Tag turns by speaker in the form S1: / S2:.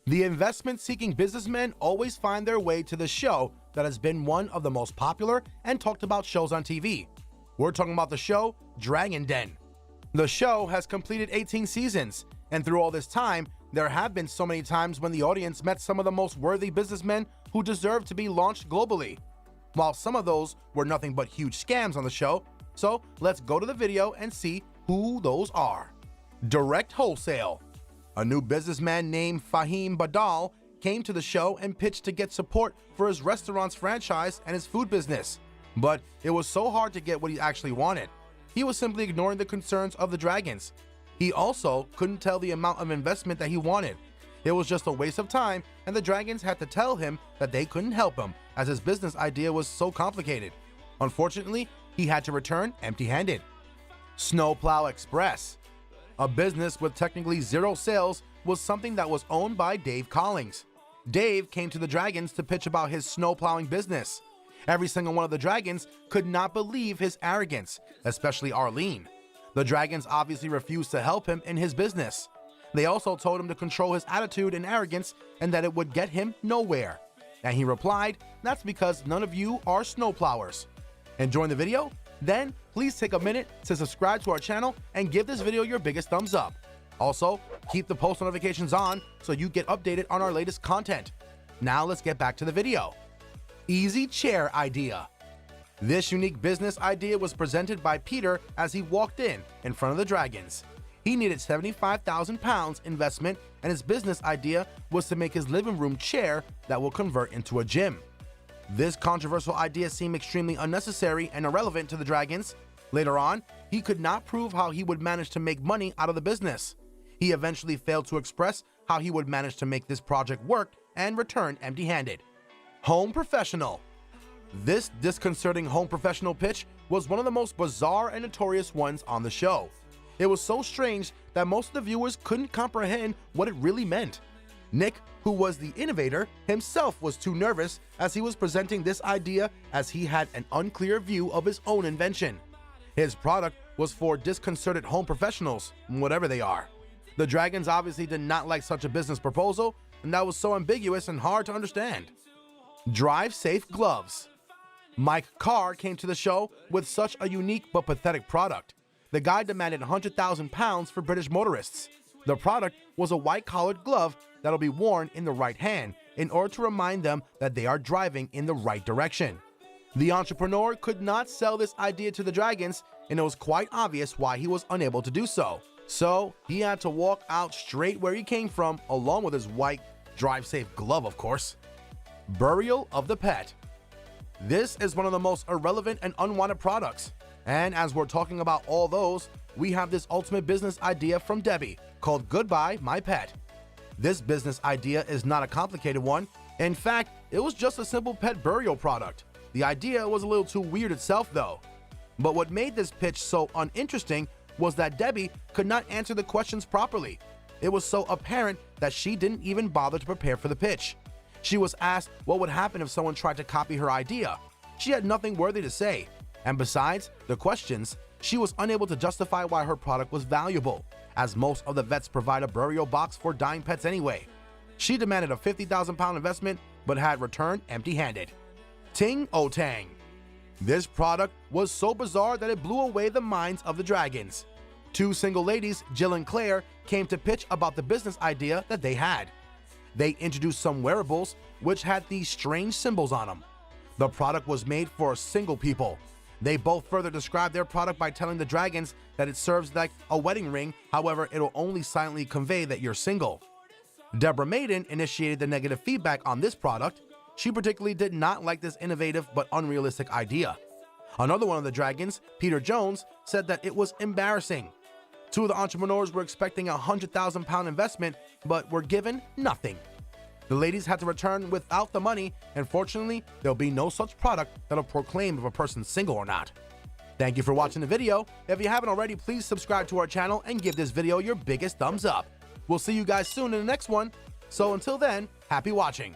S1: The investment-seeking businessmen always find their way to the show that has been one of the most popular and talked about shows on TV. We're talking about the show Dragon Den. The show has completed 18 seasons, and through all this time, there have been so many times when the audience met some of the most worthy businessmen who deserve to be launched globally. While some of those were nothing but huge scams on the show, so let's go to the video and see who those are. Direct Wholesale. A new businessman named Fahim Badal came to the show and pitched to get support for his restaurant's franchise and his food business. But it was so hard to get what he actually wanted. He was simply ignoring the concerns of the Dragons. He also couldn't tell the amount of investment that he wanted. It was just a waste of time, and the Dragons had to tell him that they couldn't help him as his business idea was so complicated. Unfortunately, he had to return empty-handed. Snowplow Express. A business with technically zero sales was something that was owned by Dave Collins. Dave came to the Dragons to pitch about his snowplowing business. Every single one of the Dragons could not believe his arrogance, especially Arlene. The Dragons obviously refused to help him in his business. They also told him to control his attitude and arrogance and that it would get him nowhere. And he replied, "That's because none of you are snowplowers." Enjoying the video? Then please take a minute to subscribe to our channel and give this video your biggest thumbs up. Also, keep the post notifications on so you get updated on our latest content. Now let's get back to the video. Easy Chair Idea. This unique business idea was presented by Peter as he walked in front of the Dragons. He needed £75,000 investment, and his business idea was to make his living room chair that will convert into a gym. This controversial idea seemed extremely unnecessary and irrelevant to the Dragons. Later on, he could not prove how he would manage to make money out of the business. He eventually failed to express how he would manage to make this project work and returned empty-handed. Home Professional. This disconcerting home professional pitch was one of the most bizarre and notorious ones on the show. It was so strange that most of the viewers couldn't comprehend what it really meant. Nick, who was the innovator, himself was too nervous as he was presenting this idea as he had an unclear view of his own invention. His product was for disconcerted home professionals, whatever they are. The Dragons obviously did not like such a business proposal, and that was so ambiguous and hard to understand. Drive Safe Gloves. Mike Carr came to the show with such a unique but pathetic product. The guy demanded £100,000 for British motorists. The product was a white-collared glove that'll be worn in the right hand in order to remind them that they are driving in the right direction. The entrepreneur could not sell this idea to the Dragons, and it was quite obvious why he was unable to do so. So he had to walk out straight where he came from, along with his white drive-safe glove, of course. Burial of the Pet. This is one of the most irrelevant and unwanted products. And as we're talking about all those, we have this ultimate business idea from Debbie called Goodbye My Pet. This business idea is not a complicated one. In fact, it was just a simple pet burial product. The idea was a little too weird itself though. But what made this pitch so uninteresting was that Debbie could not answer the questions properly. It was so apparent that she didn't even bother to prepare for the pitch. She was asked what would happen if someone tried to copy her idea. She had nothing worthy to say. And besides the questions, she was unable to justify why her product was valuable, as most of the vets provide a burial box for dying pets anyway. She demanded a £50,000 investment, but had returned empty-handed. Ting O Tang. This product was so bizarre that it blew away the minds of the Dragons. Two single ladies, Jill and Claire, came to pitch about the business idea that they had. They introduced some wearables which had these strange symbols on them. The product was made for single people. They both further described their product by telling the Dragons that it serves like a wedding ring, however, it'll only silently convey that you're single. Deborah Maiden initiated the negative feedback on this product. She particularly did not like this innovative but unrealistic idea. Another one of the Dragons, Peter Jones, said that it was embarrassing. Two of the entrepreneurs were expecting a £100,000 investment, but were given nothing. The ladies had to return without the money, and fortunately, there'll be no such product that'll proclaim if a person's single or not. Thank you for watching the video. If you haven't already, please subscribe to our channel and give this video your biggest thumbs up. We'll see you guys soon in the next one. So until then, happy watching.